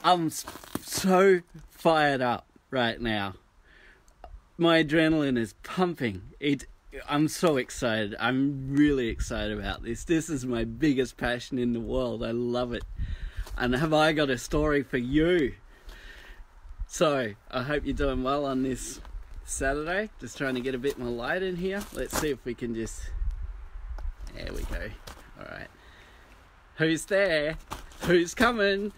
I'm so fired up right now. My adrenaline is pumping. I'm so excited. I'm really excited about this. This is my biggest passion in the world. I love it. And have I got a story for you? So, I hope you're doing well on this Saturday. Just trying to get a bit more light in here. Let's see if we can just... There we go. Alright. Who's there? Who's coming?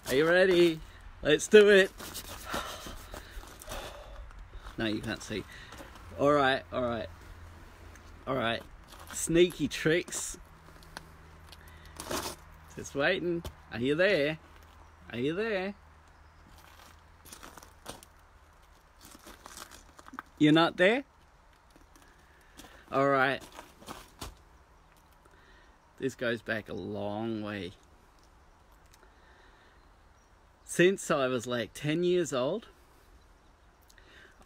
Are you ready? Let's do it. No, you can't see. Alright. Sneaky tricks. Just waiting. Are you there? Are you there? You're not there? Alright. This goes back a long way. Since I was like 10 years old,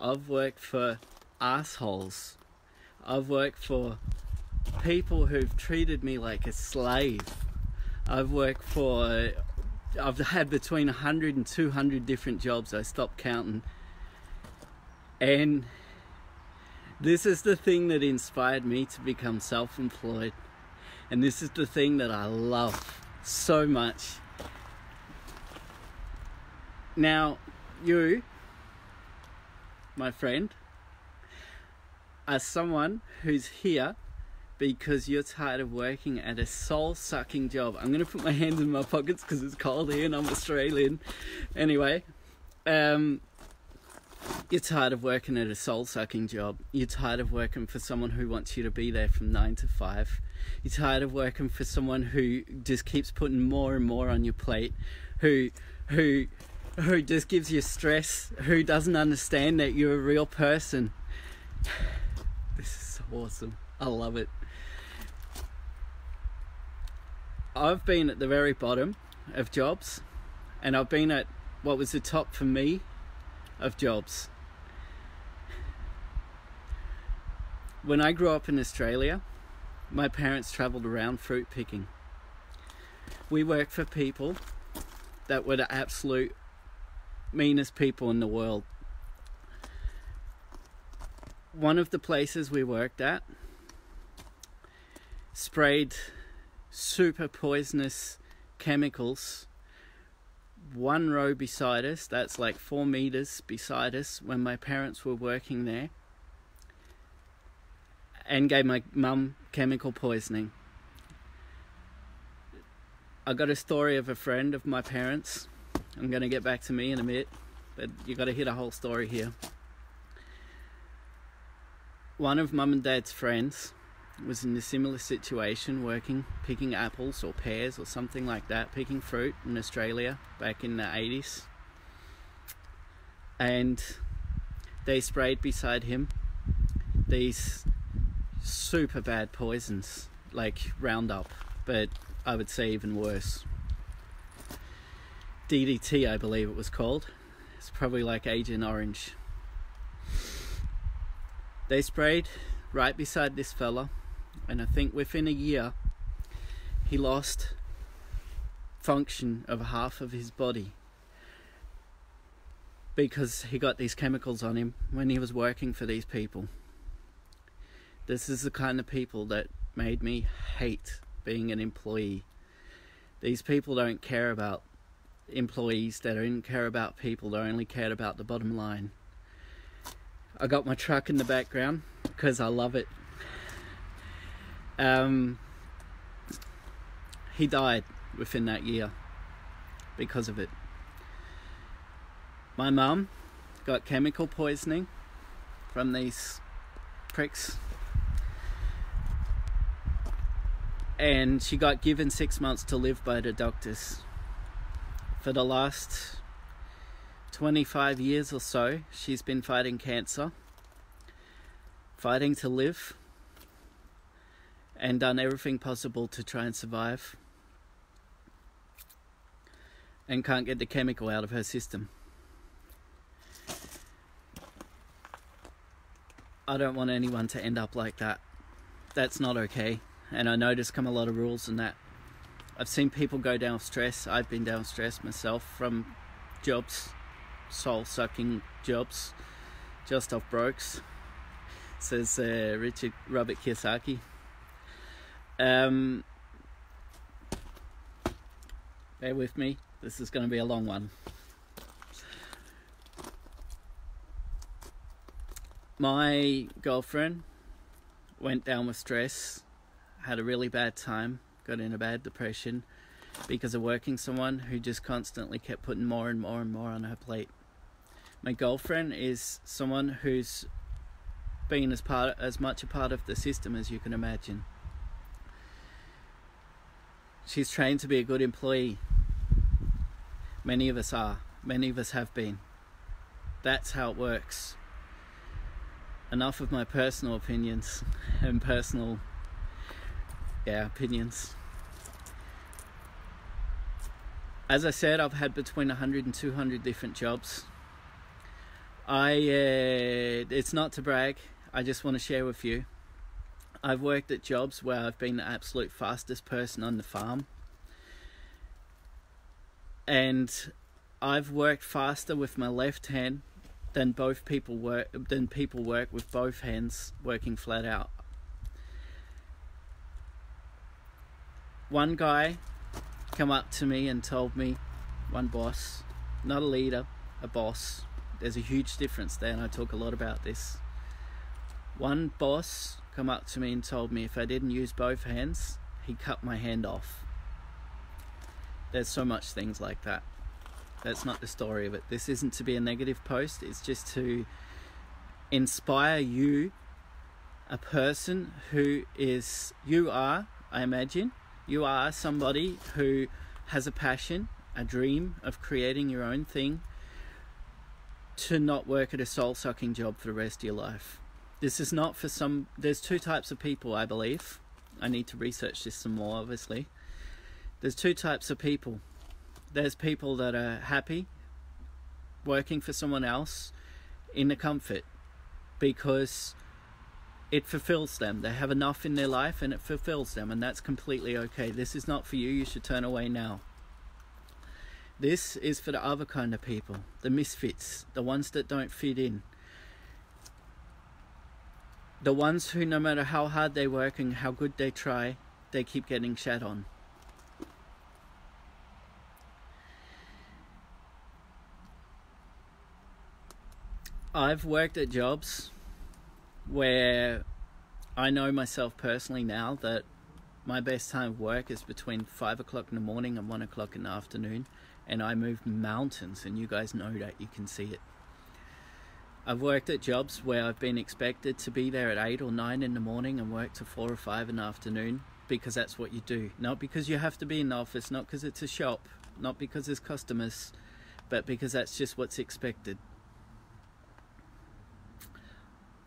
I've worked for assholes. I've worked for people who've treated me like a slave. I've had between 100 and 200 different jobs. I stopped counting. And this is the thing that inspired me to become self-employed. And this is the thing that I love so much. Now, you, my friend, are someone who's here because you're tired of working at a soul-sucking job. I'm going to put my hands in my pockets because it's cold here and I'm Australian. Anyway, you're tired of working at a soul-sucking job. You're tired of working for someone who wants you to be there from 9 to 5. You're tired of working for someone who just keeps putting more and more on your plate, who just gives you stress, who doesn't understand that you're a real person. This is so awesome. I love it. I've been at the very bottom of jobs, and I've been at what was the top for me of jobs. When I grew up in Australia, my parents travelled around fruit picking. We worked for people that were the absolute meanest people in the world. One of the places we worked at sprayed super poisonous chemicals one row beside us, that's like 4 meters beside us, when my parents were working there, and gave my mum chemical poisoning. I got a story of a friend of my parents. I'm going to get back to me in a bit, but you got to hear the whole story here. One of mum and dad's friends was in a similar situation, working, picking apples or pears or something like that, picking fruit in Australia back in the 80s. And they sprayed beside him these super bad poisons, like Roundup, but I would say even worse. DDT, I believe it was called. It's probably like Agent Orange. They sprayed right beside this fella, and I think within a year he lost function of half of his body because he got these chemicals on him when he was working for these people. This is the kind of people that made me hate being an employee. These people don't care about employees, they don't care about people, they only cared about the bottom line. I got my truck in the background because I love it. He died within that year because of it. My mum got chemical poisoning from these pricks, and she got given 6 months to live by the doctors. For the last 25 years or so, she's been fighting cancer, fighting to live, and done everything possible to try and survive, and can't get the chemical out of her system. I don't want anyone to end up like that. That's not okay. And I know there's come a lot of rules in that. I've seen people go down with stress. I've been down with stress myself from jobs, soul-sucking jobs, just off brokes, says Robert Kiyosaki. Bear with me, this is going to be a long one. My girlfriend went down with stress, had a really bad time, got in a bad depression because of working someone who just constantly kept putting more and more and more on her plate. My girlfriend is someone who's been as much a part of the system as you can imagine. She's trained to be a good employee. Many of us are. Many of us have been. That's how it works. Enough of my personal opinions and personal opinions. As I said, I've had between 100 and 200 different jobs. It's not to brag, I just want to share with you. I've worked at jobs where I've been the absolute fastest person on the farm. And I've worked faster with my left hand than people work with both hands, working flat out. One guy come up to me and told me, one boss, not a leader, a boss. There's a huge difference there, and I talk a lot about this. One boss come up to me and told me if I didn't use both hands, he'd cut my hand off. There's so much things like that. That's not the story of it. This isn't to be a negative post. It's just to inspire you, a person who is, I imagine, you are somebody who has a passion, a dream of creating your own thing, to not work at a soul-sucking job for the rest of your life. This is not for some... There's two types of people, I believe. I need to research this some more, obviously. There's two types of people. There's people that are happy working for someone else in the comfort because it fulfills them. They have enough in their life and it fulfills them, and that's completely okay. This is not for you. You should turn away now. This is for the other kind of people, the misfits, the ones that don't fit in. The ones who, no matter how hard they work and how good they try, they keep getting shat on. I've worked at jobs where I know myself personally now that my best time of work is between 5 o'clock in the morning and 1 o'clock in the afternoon, and I move mountains, and you guys know that, you can see it. I've worked at jobs where I've been expected to be there at 8 or 9 in the morning and work to 4 or 5 in the afternoon because that's what you do. Not because you have to be in the office, not because it's a shop, not because there's customers, but because that's just what's expected.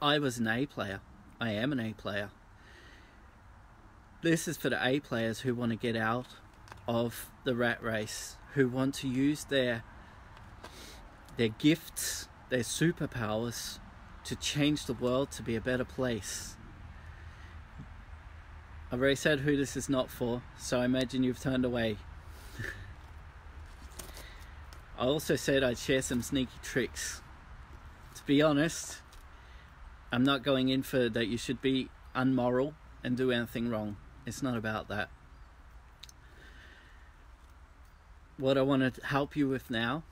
I was an A player. I am an A player. This is for the A players who want to get out of the rat race, who want to use their gifts, their superpowers to change the world to be a better place. I've already said who this is not for, so I imagine you've turned away. I also said I'd share some sneaky tricks. To be honest, I'm not going in for that you should be unmoral and do anything wrong. It's not about that. What I want to help you with now,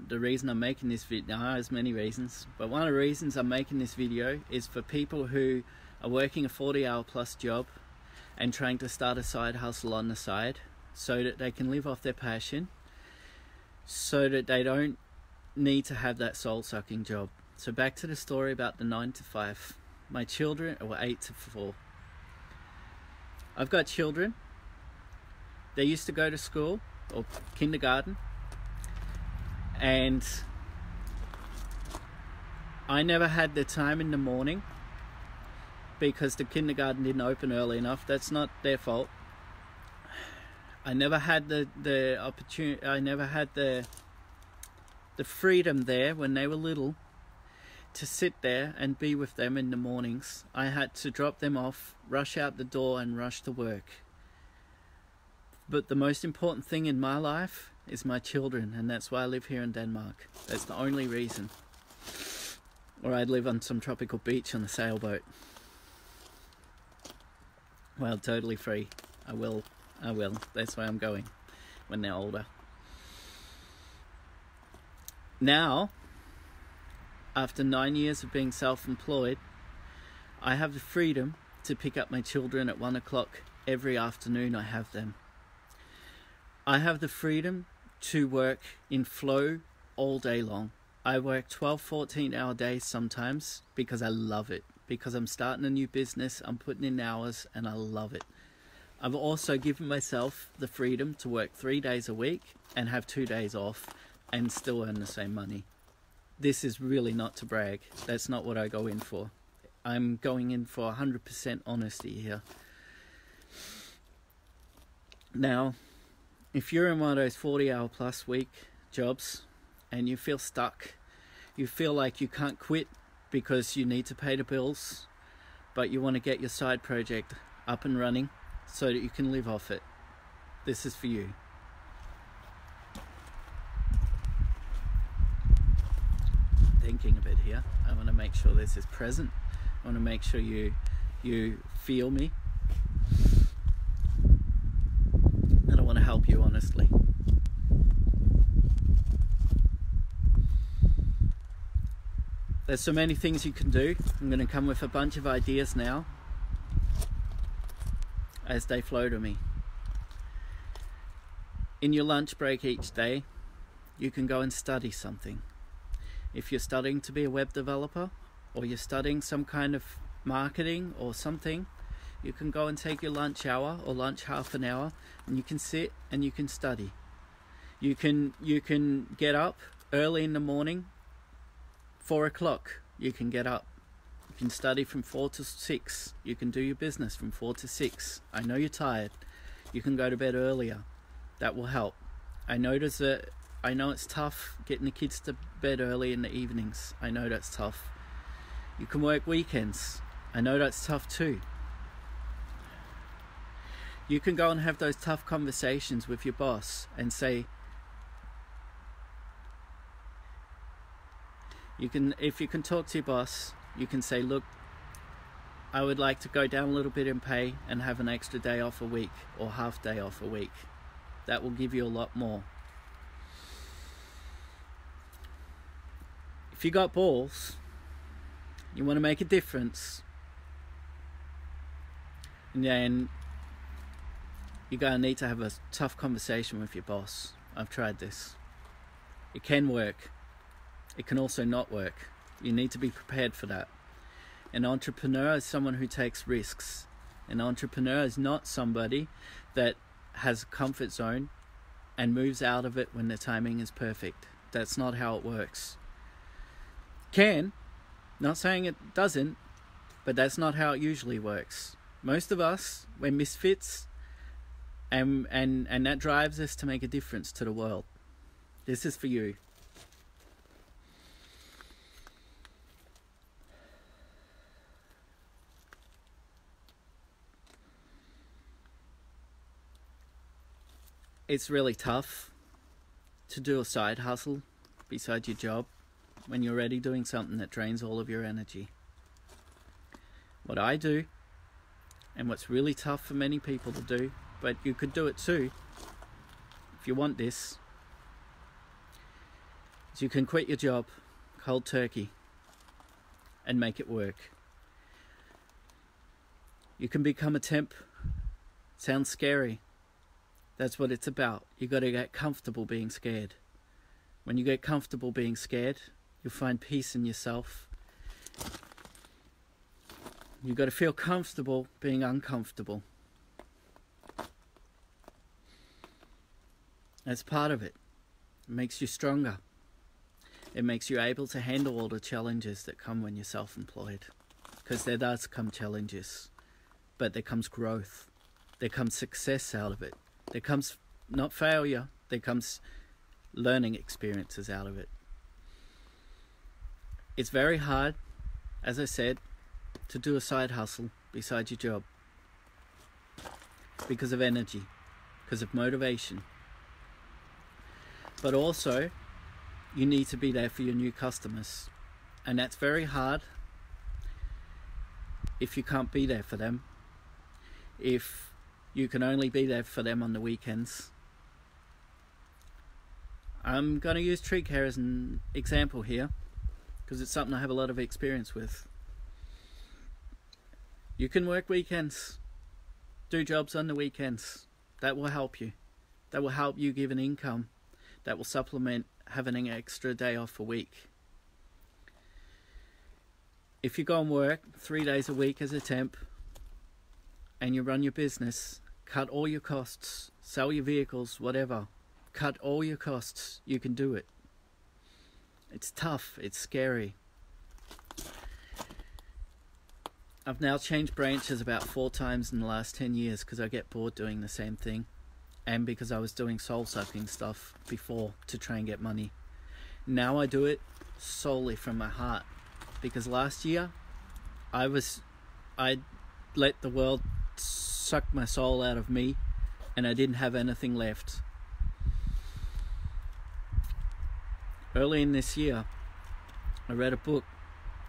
the reason I'm making this video, now there's many reasons, but one of the reasons I'm making this video is for people who are working a 40-hour plus job and trying to start a side hustle on the side so that they can live off their passion, so that they don't need to have that soul-sucking job. So back to the story about the 9 to 5. My children were 8 to 4. I've got children. They used to go to school or kindergarten, and I never had the time in the morning because the kindergarten didn't open early enough. That's not their fault. I never had the opportunity. I never had the freedom there when they were little to sit there and be with them in the mornings. I had to drop them off, rush out the door and rush to work. But the most important thing in my life is my children, and that's why I live here in Denmark. That's the only reason. Or I'd live on some tropical beach on a sailboat. Well, totally free. I will. That's where I'm going when they're older. Now, after 9 years of being self-employed, I have the freedom to pick up my children at 1 o'clock every afternoon. I have them. I have the freedom to work in flow all day long. I work 12, 14-hour days sometimes because I love it. Because I'm starting a new business, I'm putting in hours, and I love it. I've also given myself the freedom to work 3 days a week and have 2 days off and still earn the same money. This is really not to brag. That's not what I go in for. I'm going in for 100% honesty here. Now, if you're in one of those 40-hour plus week jobs and you feel stuck, you feel like you can't quit because you need to pay the bills, but you want to get your side project up and running so that you can live off it, this is for you. Thinking a bit here. I want to make sure this is present. I want to make sure you feel me. And I want to help you honestly. There's so many things you can do. I'm going to come with a bunch of ideas now as they flow to me. In your lunch break each day, you can go and study something. If you're studying to be a web developer, or you're studying some kind of marketing or something, you can go and take your lunch hour or lunch half an hour, and you can sit and you can study. You can get up early in the morning, 4 o'clock, you can get up. You can study from 4 to 6. You can do your business from 4 to 6. I know you're tired. You can go to bed earlier. That will help. I know it's tough getting the kids to bed early in the evenings. I know that's tough. You can work weekends. I know that's tough too. You can go and have those tough conversations with your boss and say, if you can talk to your boss, you can say, look, I would like to go down a little bit in pay and have an extra day off a week or half day off a week. That will give you a lot more. If you got balls, you want to make a difference, and then you're going to need to have a tough conversation with your boss. I've tried this. It can work. It can also not work. You need to be prepared for that. An entrepreneur is someone who takes risks. An entrepreneur is not somebody that has a comfort zone and moves out of it when the timing is perfect. That's not how it works. Can, not saying it doesn't, but that's not how it usually works. Most of us, we're misfits, and that drives us to make a difference to the world. This is for you. It's really tough to do a side hustle beside your job when you're already doing something that drains all of your energy. What I do, and what's really tough for many people to do, but you could do it too if you want this, is you can quit your job cold turkey and make it work. You can become a temp. Sounds scary. That's what it's about. You got to get comfortable being scared. When you get comfortable being scared, you'll find peace in yourself. You got to feel comfortable being uncomfortable. That's part of it. It makes you stronger. It makes you able to handle all the challenges that come when you're self-employed. Because there does come challenges, but there comes growth. There comes success out of it. There comes not failure, there comes learning experiences out of it. It's very hard, as I said, to do a side hustle beside your job because of energy. because of motivation. But also, you need to be there for your new customers. And that's very hard if you can't be there for them. If you can only be there for them on the weekends. I'm going to use tree care as an example here, because it's something I have a lot of experience with. You can work weekends, do jobs on the weekends. That will help you. That will help you give an income. That will supplement having an extra day off a week. If you go and work 3 days a week as a temp, and you run your business, cut all your costs, sell your vehicles, whatever. Cut all your costs. You can do it. It's tough. It's scary. I've now changed branches about 4 times in the last 10 years because I get bored doing the same thing. And because I was doing soul-sucking stuff before to try and get money. Now I do it solely from my heart. Because last year, I let the world suck my soul out of me, and I didn't have anything left. Early in this year, I read a book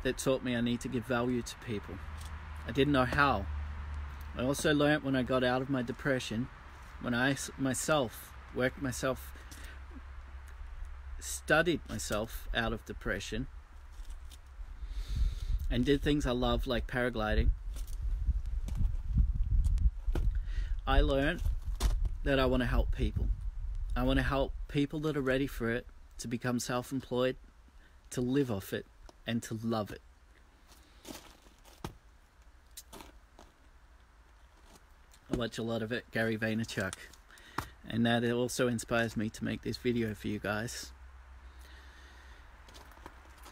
that taught me I need to give value to people. I didn't know how. I also learnt when I got out of my depression, when I studied myself out of depression, and did things I love like paragliding, I learned that I want to help people. I want to help people that are ready for it to become self-employed, to live off it, and to love it. I watch a lot of it, Gary Vaynerchuk, and that also inspires me to make this video for you guys.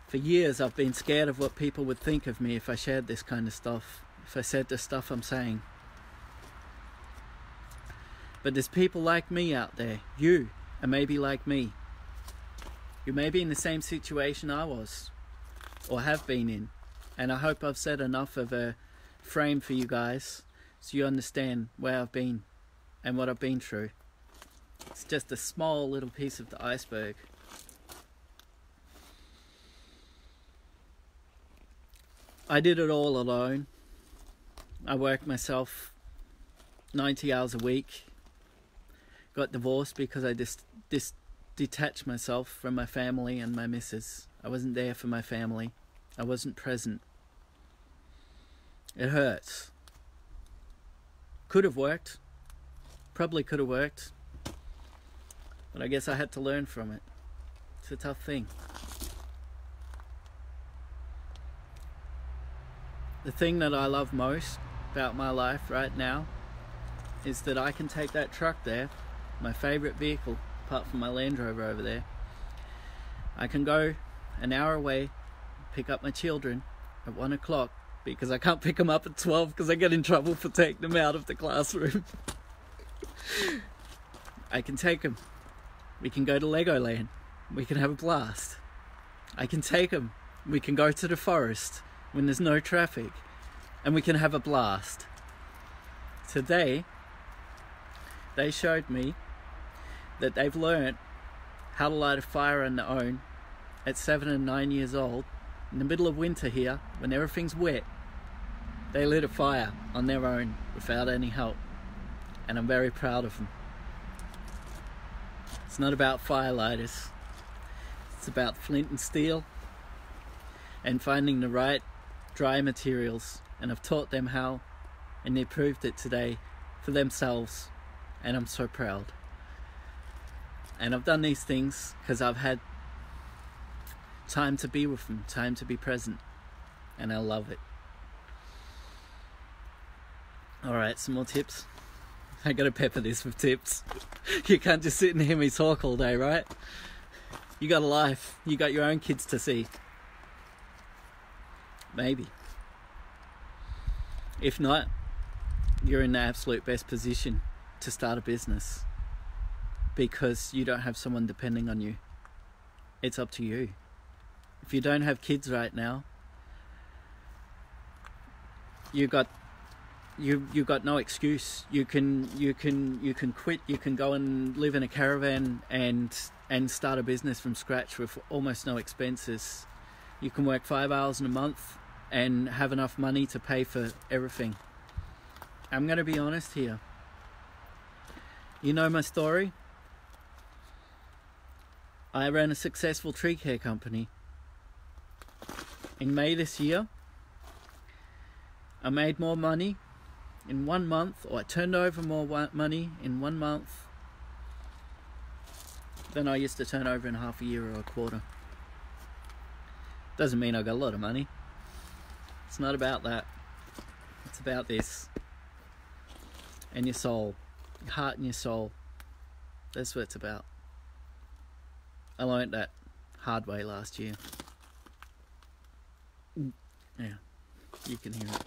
For years I've been scared of what people would think of me if I shared this kind of stuff, if I said the stuff I'm saying. But there's people like me out there. You are maybe like me. You may be in the same situation I was, or have been in, and I hope I've set enough of a frame for you guys so you understand where I've been and what I've been through. It's just a small little piece of the iceberg. I did it all alone. I worked myself 90 hours a week. Got divorced because I detached myself from my family and my missus. I wasn't there for my family. I wasn't present. It hurts. Could have worked. Probably could have worked. But I guess I had to learn from it. It's a tough thing. The thing that I love most about my life right now is that I can take that truck there, my favourite vehicle, apart from my Land Rover over there. I can go an hour away, pick up my children at 1 o'clock, because I can't pick them up at 12 because I get in trouble for taking them out of the classroom. I can take them. We can go to Legoland. We can have a blast. I can take them. We can go to the forest when there's no traffic, and we can have a blast. Today, they showed me that they've learned how to light a fire on their own at 7 and 9 years old. In the middle of winter here, when everything's wet, they lit a fire on their own without any help, and I'm very proud of them. It's not about firelighters. It's about flint and steel and finding the right dry materials, and I've taught them how, and they proved it today for themselves, and I'm so proud. And I've done these things because I've had time to be with them, time to be present, and I love it. Alright, some more tips. I gotta pepper this with tips. You can't just sit and hear me talk all day, right? You got a life. You got your own kids to see. Maybe. If not, you're in the absolute best position to start a business, because you don't have someone depending on you. It's up to you. If you don't have kids right now, you got you've got no excuse. You can quit. You can go and live in a caravan and start a business from scratch with almost no expenses. You can work 5 hours in a month and have enough money to pay for everything. I'm going to be honest here. You know my story. I ran a successful tree care company. In May this year, I made more money in 1 month, or I turned over more money in 1 month than I used to turn over in half a year or a quarter. Doesn't mean I got a lot of money. It's not about that. It's about this. And your soul. Your heart and your soul. That's what it's about. I learned that hard way last year. Yeah, you can hear it.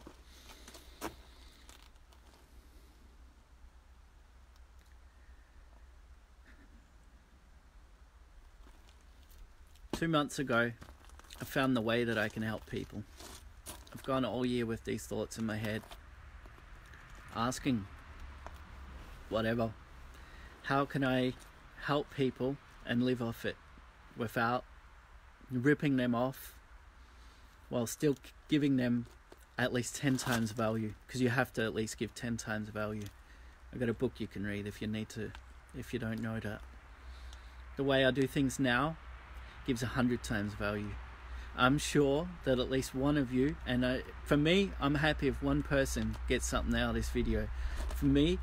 Two months ago, I found the way that I can help people. I've gone all year with these thoughts in my head, asking, whatever, how can I help people and live off it without ripping them off, while still giving them at least 10 times value, because you have to at least give 10 times value. I've got a book you can read if you need to, if you don't know that. The way I do things now gives 100 times value. I'm sure that at least one of you, and for me, I'm happy if one person gets something out of this video. For me,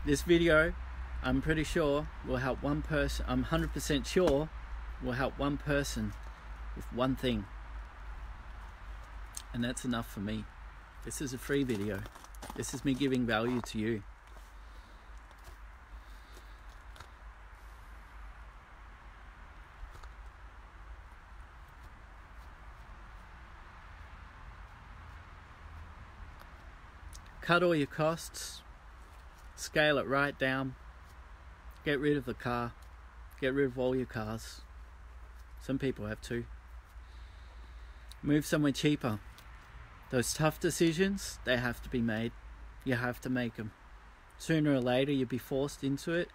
this video, I'm pretty sure will help one person. I'm 100% sure will help one person with one thing, and that's enough for me. This is a free video. This is me giving value to you. Cut all your costs, scale it right down, get rid of the car, get rid of all your cars. Some people have two. Move somewhere cheaper. Those tough decisions, they have to be made. You have to make them. Sooner or later, you'll be forced into it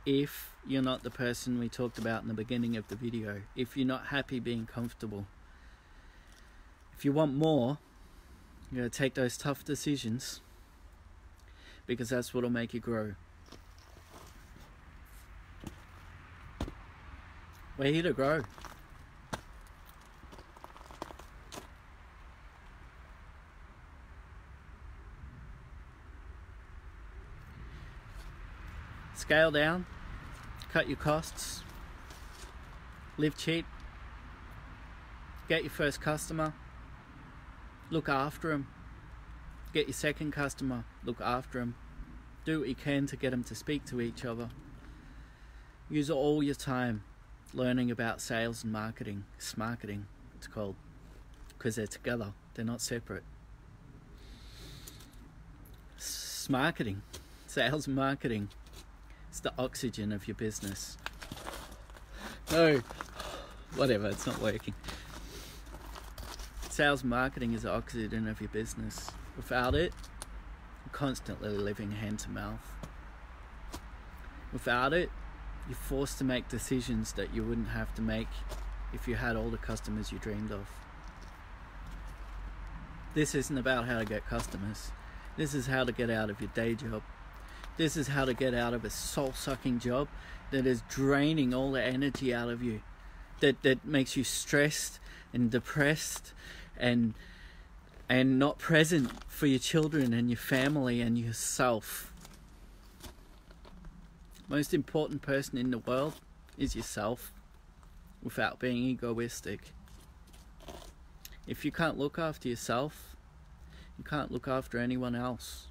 if you're not the person we talked about in the beginning of the video. If you're not happy being comfortable. If you want more, you gotta take those tough decisions, because that's what'll make you grow. We're here to grow. Scale down, cut your costs, live cheap, get your first customer, look after them, get your second customer, look after them, do what you can to get them to speak to each other. Use all your time learning about sales and marketing. Smarketing, it's called, because they're together, they're not separate. Smarketing, sales and marketing, it's the oxygen of your business. No, whatever, it's not working. Sales and marketing is the oxygen of your business. Without it, you're constantly living hand to mouth. Without it, you're forced to make decisions that you wouldn't have to make if you had all the customers you dreamed of. This isn't about how to get customers. This is how to get out of your day job. This is how to get out of a soul-sucking job that is draining all the energy out of you, that makes you stressed and depressed and not present for your children and your family and yourself. Most important person in the world is yourself, without being egoistic. If you can't look after yourself, you can't look after anyone else.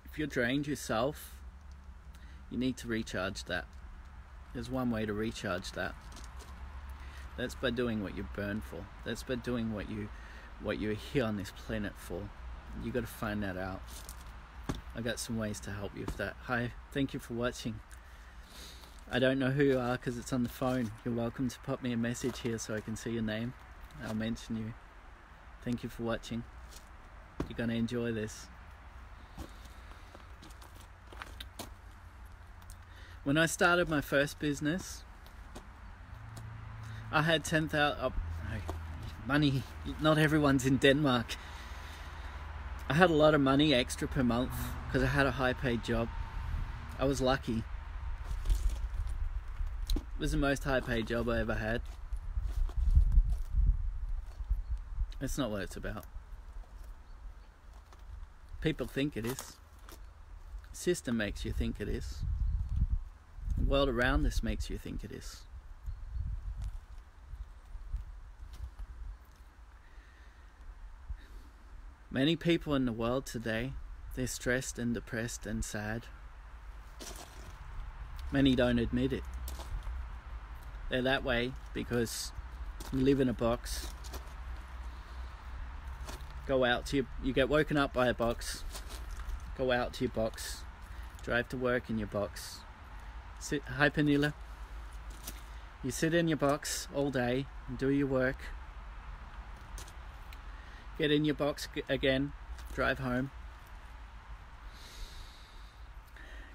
If you're drained yourself, you need to recharge that. There's one way to recharge that. That's by doing what you're burned for. That's by doing what you're here on this planet for. You got to find that out. I got some ways to help you with that. Hi, thank you for watching. I don't know who you are because it's on the phone. You're welcome to pop me a message here so I can see your name. I'll mention you. Thank you for watching. You're going to enjoy this. When I started my first business, I had 10,000 money. Not everyone's in Denmark. I had a lot of money extra per month because I had a high-paid job. I was lucky. It was the most high-paid job I ever had. That's not what it's about. People think it is. The system makes you think it is. The world around us makes you think it is. Many people in the world today, they're stressed and depressed and sad. Many don't admit it. They're that way because you live in a box. Go out to you get woken up by a box. Go out to your box. Drive to work in your box. Hi Pernilla. You sit in your box all day and do your work. Get in your box again, drive home.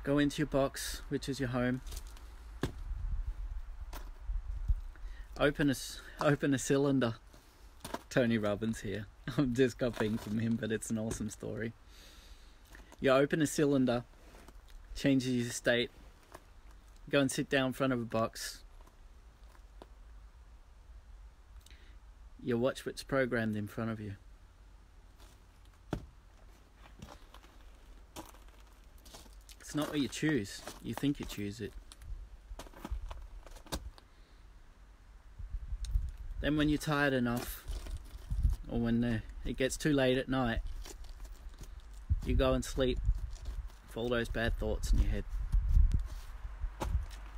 Go into your box, which is your home. Open a cylinder. Tony Robbins here. I'm just copying from him, but it's an awesome story. You open a cylinder, changes your state. Go and sit down in front of a box. You watch what's programmed in front of you. It's not what you choose. You think you choose it. Then when you're tired enough, or when it gets too late at night, you go and sleep with all those bad thoughts in your head.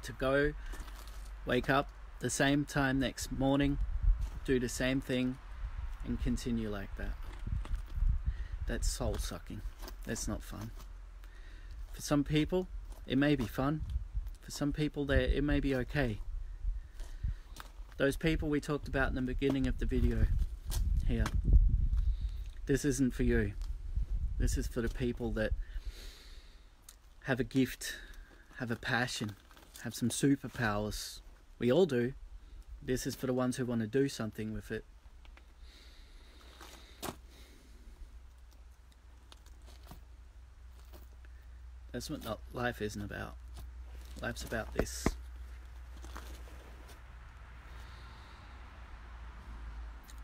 To go, wake up the same time next morning, do the same thing, and continue like that. That's soul sucking. That's not fun. For some people, it may be fun. For some people, it may be okay. Those people we talked about in the beginning of the video here, this isn't for you. This is for the people that have a gift, have a passion, have some superpowers. We all do. This is for the ones who want to do something with it. That's what life isn't about. Life's about this.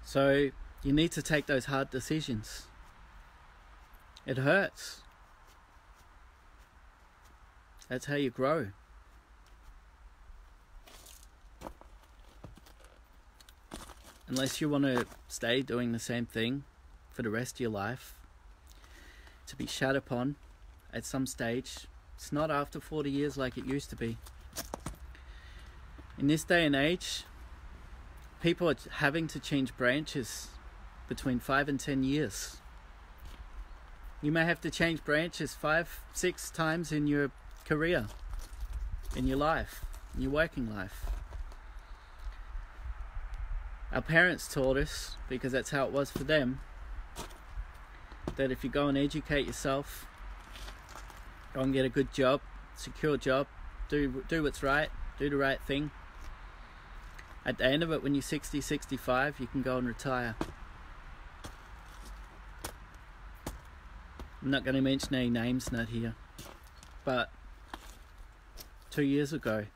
So you need to take those hard decisions. It hurts. That's how you grow. Unless you want to stay doing the same thing for the rest of your life, to be shat upon at some stage. It's not after 40 years like it used to be. In this day and age, people are having to change branches between 5 and 10 years. You may have to change branches 5, 6 times in your career, in your life, in your working life. Our parents taught us, because that's how it was for them, that if you go and educate yourself, go and get a good job, secure job, do what's right, do the right thing. At the end of it, when you're 60, 65, you can go and retire. I'm not going to mention any names, not here, but 2 years ago,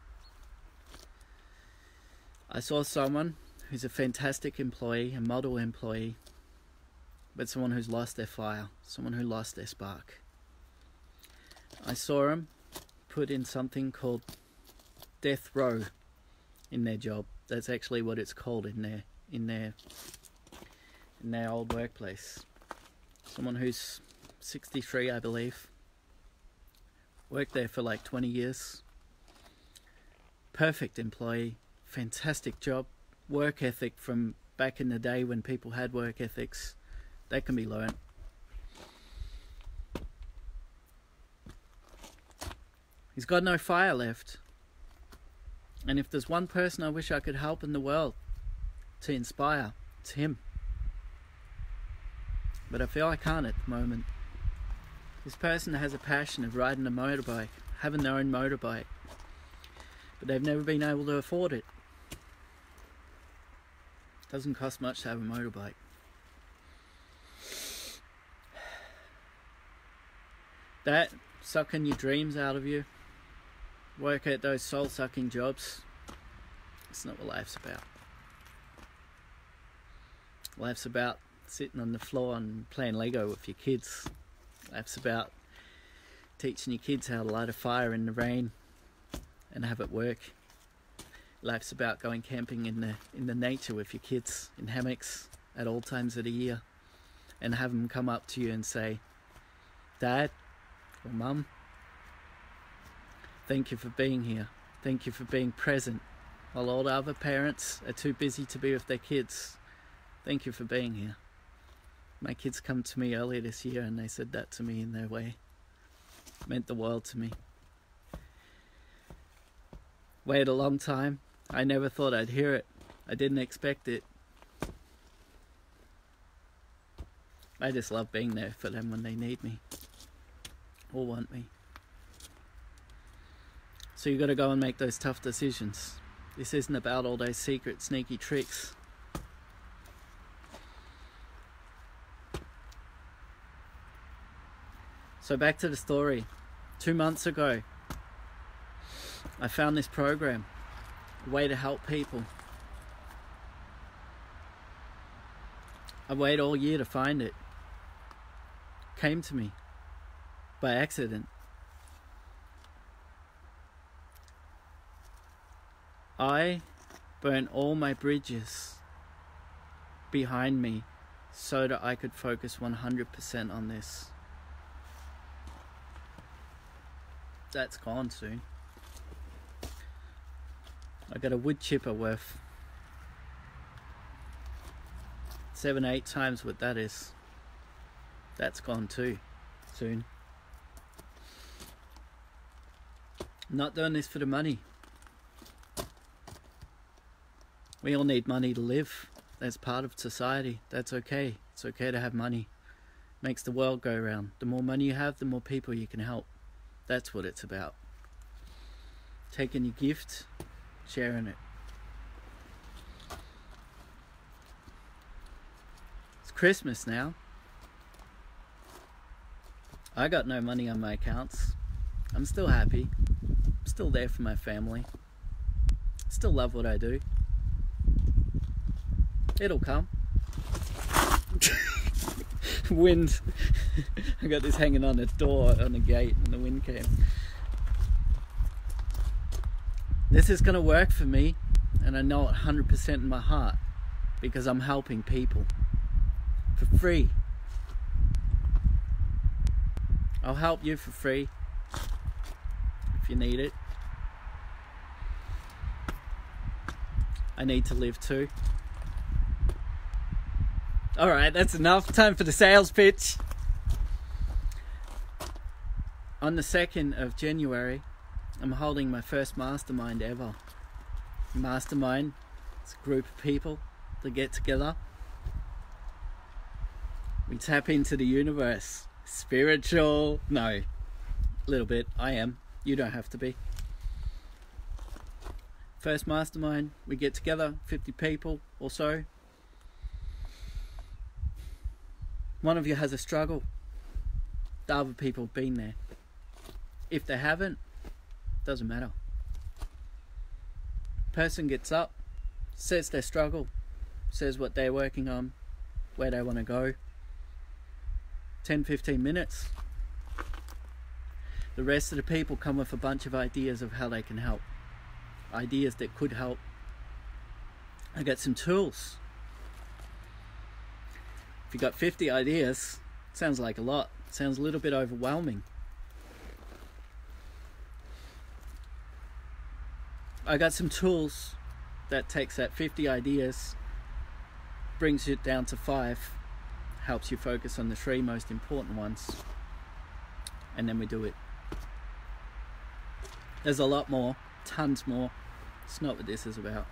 I saw someone who's a fantastic employee, a model employee, but someone who's lost their fire, someone who lost their spark. I saw him put in something called death row in their job. That's actually what it's called in their old workplace. Someone who's 63, I believe. Worked there for like 20 years. Perfect employee, fantastic job, work ethic from back in the day when people had work ethics. That can be learned. He's got no fire left. And if there's one person I wish I could help in the world to inspire, it's him. but I feel I can't at the moment. This person has a passion of riding a motorbike, having their own motorbike, but they've never been able to afford it. Doesn't cost much to have a motorbike. That sucking your dreams out of you, work at those soul-sucking jobs, it's not what life's about. Life's about sitting on the floor and playing Lego with your kids. Life's about teaching your kids how to light a fire in the rain and have it work. Life's about going camping in the nature with your kids in hammocks at all times of the year, and have them come up to you and say, "Dad or Mum, thank you for being here. Thank you for being present. While all the other parents are too busy to be with their kids, thank you for being here." My kids come to me earlier this year and they said that to me in their way. It meant the world to me. Waited a long time. I never thought I'd hear it. I didn't expect it. I just love being there for them when they need me or want me. So you got to go and make those tough decisions. This isn't about all those secret, sneaky tricks. So back to the story. 2 months ago, I found this program, a way to help people. I waited all year to find it. Came to me by accident. I burnt all my bridges behind me so that I could focus 100% on this. That's gone soon. I got a wood chipper worth 7-8 times what that is. That's gone too soon. I'm not doing this for the money. We all need money to live. That's part of society. That's okay. It's okay to have money. Makes the world go round. The more money you have, the more people you can help. That's what it's about. Taking your gift, sharing it. It's Christmas now. I got no money on my accounts. I'm still happy. I'm still there for my family. Still love what I do. It'll come. Wind. I got this hanging on the door, on the gate, and the wind came. This is going to work for me, and I know it 100% in my heart, because I'm helping people for free. I'll help you for free if you need it. I need to live too. Alright, that's enough. Time for the sales pitch. On the 2nd of January, I'm holding my first mastermind ever. Mastermind, it's a group of people that get together. We tap into the universe. Spiritual. No, a little bit. I am. You don't have to be. First mastermind, we get together, 50 people or so. One of you has a struggle. The other people have been there. If they haven't, doesn't matter. Person gets up, says their struggle, says what they're working on, where they want to go. 10-15 minutes. The rest of the people come with a bunch of ideas of how they can help. Ideas that could help. I got some tools. If you got 50 ideas, it sounds like a lot. It sounds a little bit overwhelming. I got some tools that takes that 50 ideas, brings it down to 5, helps you focus on the 3 most important ones, and then we do it. There's a lot more, tons more. It's not what this is about.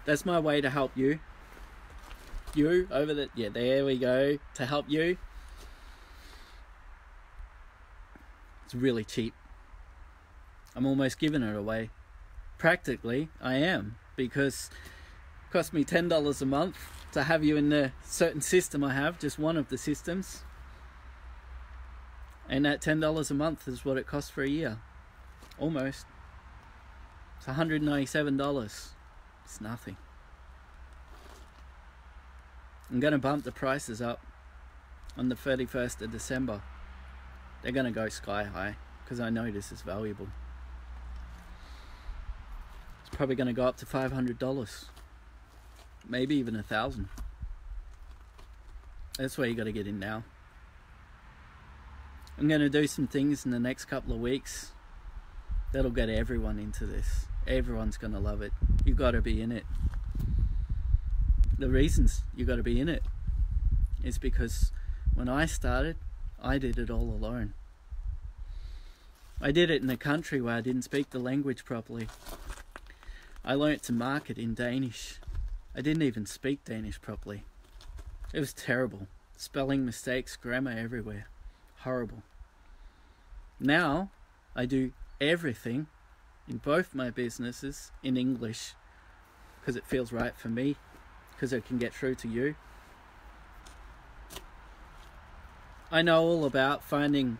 That's my way to help you. you over the... Yeah, there we go. To help you. It's really cheap. I'm almost giving it away. Practically, I am. Because it cost me $10 a month to have you in the certain system I have. Just one of the systems. And that $10 a month is what it costs for a year. Almost. It's $197. It's nothing. I'm going to bump the prices up on the 31st of December. They're going to go sky high because I know this is valuable. It's probably going to go up to $500. Maybe even $1,000. That's where you got to get in now. I'm going to do some things in the next couple of weeks that'll get everyone into this. Everyone's going to love it. You've got to be in it. The reasons you got to be in it is because when I started, I did it all alone. I did it in a country where I didn't speak the language properly. I learnt to market in Danish. I didn't even speak Danish properly. It was terrible. Spelling mistakes, grammar everywhere. Horrible. Now, I do everything in both my businesses in English because it feels right for me, because it can get through to you. I know all about finding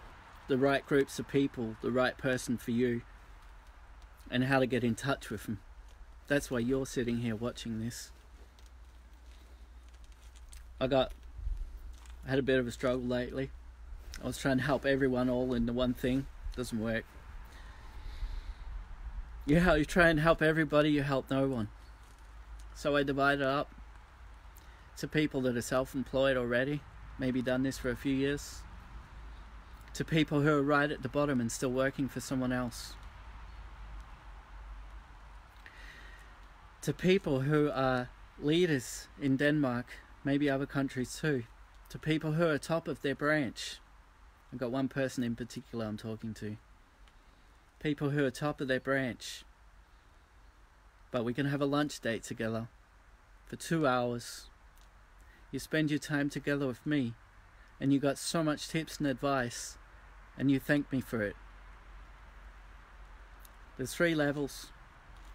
the right groups of people, the right person for you, and how to get in touch with them. That's why you're sitting here watching this. I had a bit of a struggle lately. I was trying to help everyone all into one thing. Doesn't work. You try and help everybody, you help no one. So I divided up to people that are self-employed already, maybe done this for a few years, to people who are right at the bottom and still working for someone else, to people who are leaders in Denmark, maybe other countries too, to people who are top of their branch. I've got one person in particular I'm talking to. People who are top of their branch. But we can have a lunch date together for 2 hours. You spend your time together with me, and you got so much tips and advice, and you thank me for it. There's 3 levels,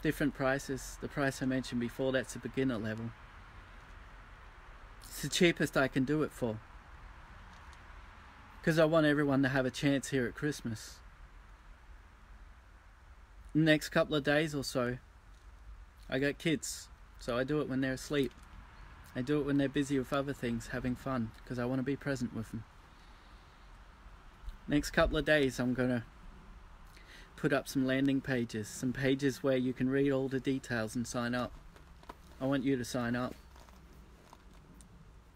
different prices. The price I mentioned before, that's a beginner level. It's the cheapest I can do it for, because I want everyone to have a chance here at Christmas. The next couple of days or so, I got kids, so I do it when they're asleep. I do it when they're busy with other things, having fun, because I want to be present with them. Next couple of days, I'm going to put up some landing pages, some pages where you can read all the details and sign up. I want you to sign up.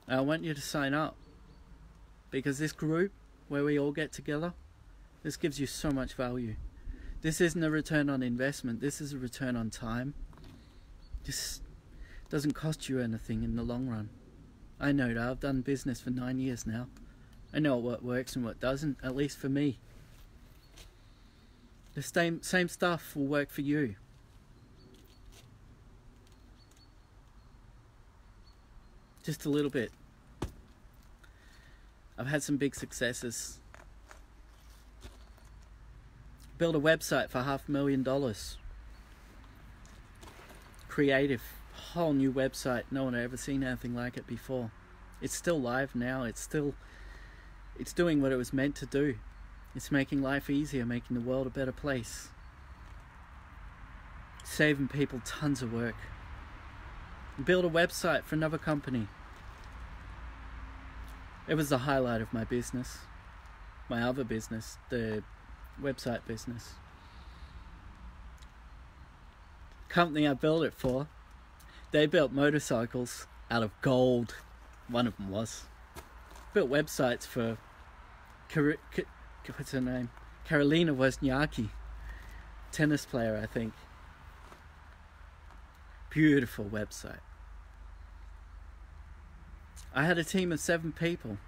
I want you to sign up, because this group, where we all get together, this gives you so much value. This isn't a return on investment, this is a return on time. This doesn't cost you anything in the long run. I know that. I've done business for 9 years now. I know what works and what doesn't, at least for me. The same stuff will work for you. Just a little bit. I've had some big successes. Built a website for $500,000. Creative, whole new website. No one had ever seen anything like it before. It's still live now. It's doing what it was meant to do. It's making life easier, making the world a better place. Saving people tons of work. Build a website for another company. It was the highlight of my business. My other business, the website business. Company I built it for, they built motorcycles out of gold. One of them was. Built websites for what's her name? Karolina Wozniacki, tennis player, I think. Beautiful website. I had a team of 7 people.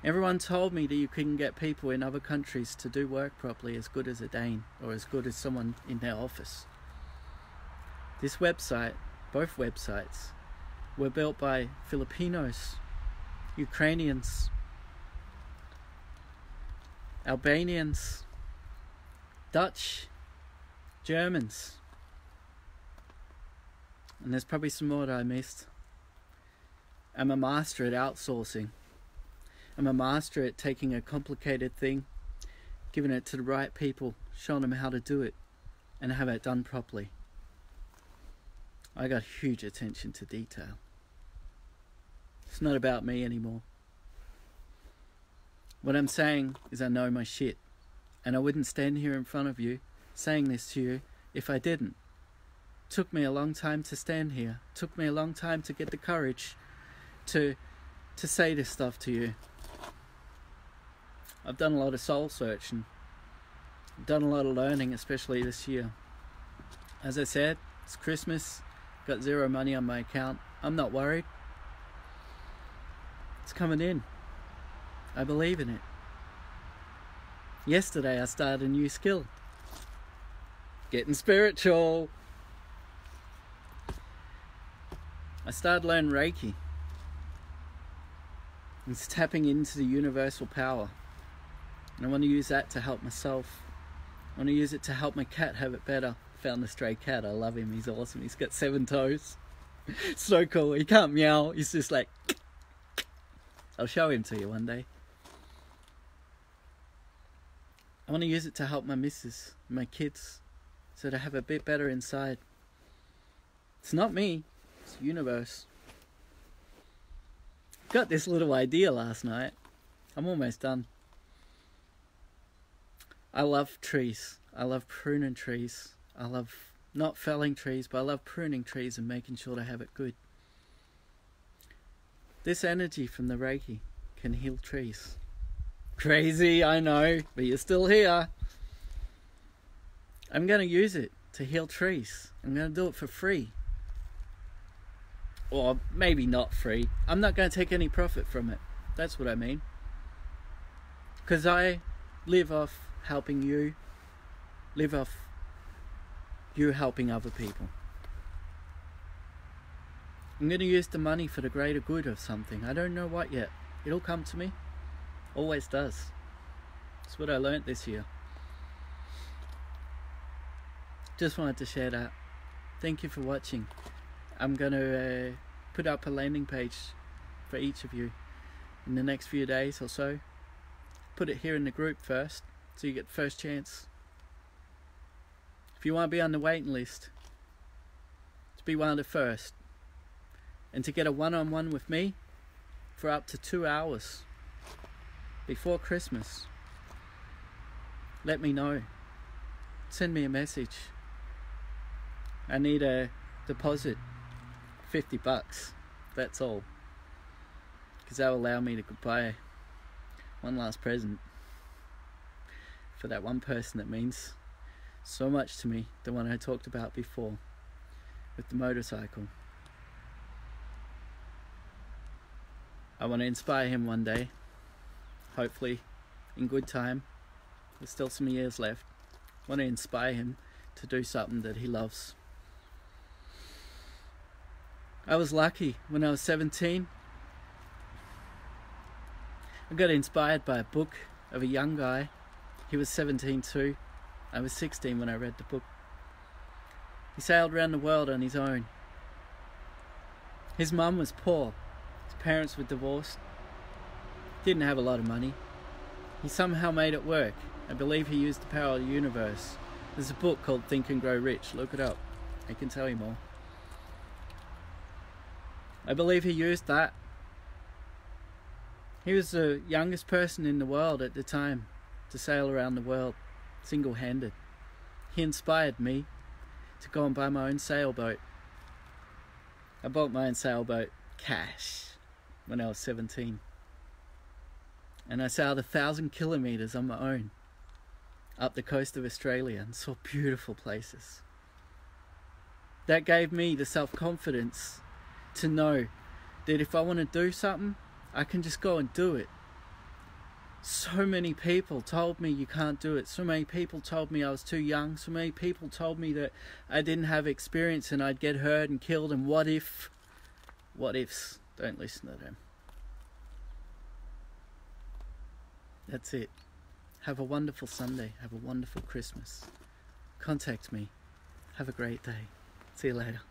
Everyone told me that you couldn't get people in other countries to do work properly as good as a Dane or as good as someone in their office. This website, both websites, were built by Filipinos, Ukrainians, Albanians, Dutch, Germans, and there's probably some more that I missed. I'm a master at outsourcing. I'm a master at taking a complicated thing, giving it to the right people, showing them how to do it, and have it done properly. I got huge attention to detail. It's not about me anymore. What I'm saying is I know my shit, and I wouldn't stand here in front of you saying this to you if I didn't. Took me a long time to stand here. Took me a long time to get the courage to say this stuff to you. I've done a lot of soul searching. I've done a lot of learning, especially this year. As I said, it's Christmas. Got zero money on my account. I'm not worried. It's coming in. I believe in it. Yesterday I started a new skill. Getting spiritual. I started learning Reiki. It's tapping into the universal power. And I want to use that to help myself. I want to use it to help my cat have it better. Found a stray cat. I love him. He's awesome. He's got 7 toes. So cool. He can't meow. He's just like... I'll show him to you one day. I want to use it to help my missus, my kids, so they have a bit better inside. It's not me. It's the universe. Got this little idea last night. I'm almost done. I love trees. I love pruning trees. I love not felling trees, but I love pruning trees and making sure they have it good. This energy from the Reiki can heal trees. Crazy, I know, but you're still here. I'm going to use it to heal trees. I'm going to do it for free. Or maybe not free. I'm not going to take any profit from it. That's what I mean. Because I live off helping you. Live off you helping other people. I'm going to use the money for the greater good of something. I don't know what yet. It'll come to me. Always does. That's what I learnt this year. Just wanted to share that. Thank you for watching. I'm going to put up a landing page for each of you in the next few days or so. Put it here in the group first, so you get the first chance. If you want to be on the waiting list, to be one of the first, and to get a one-on-one with me for up to 2 hours before Christmas, let me know. Send me a message. I need a deposit, $50, that's all, because that will allow me to buy one last present for that one person that means so much to me, the one I talked about before with the motorcycle. I want to inspire him one day, hopefully in good time. There's still some years left. I want to inspire him to do something that he loves. I was lucky when I was 17. I got inspired by a book of a young guy. He was 17 too. I was 16 when I read the book. He sailed around the world on his own. His mum was poor. His parents were divorced. Didn't have a lot of money. He somehow made it work. I believe he used the power of the universe. There's a book called Think and Grow Rich. Look it up. I can tell you more. I believe he used that. He was the youngest person in the world at the time to sail around the world single-handed. He inspired me to go and buy my own sailboat. I bought my own sailboat cash when I was 17. And I sailed 1,000 kilometers on my own up the coast of Australia and saw beautiful places. That gave me the self-confidence to know that if I want to do something, I can just go and do it. So many people told me you can't do it. So many people told me I was too young. So many people told me that I didn't have experience and I'd get hurt and killed, and what if what ifs. Don't listen to them. That's it. Have a wonderful Sunday. Have a wonderful Christmas. Contact me. Have a great day. See you later.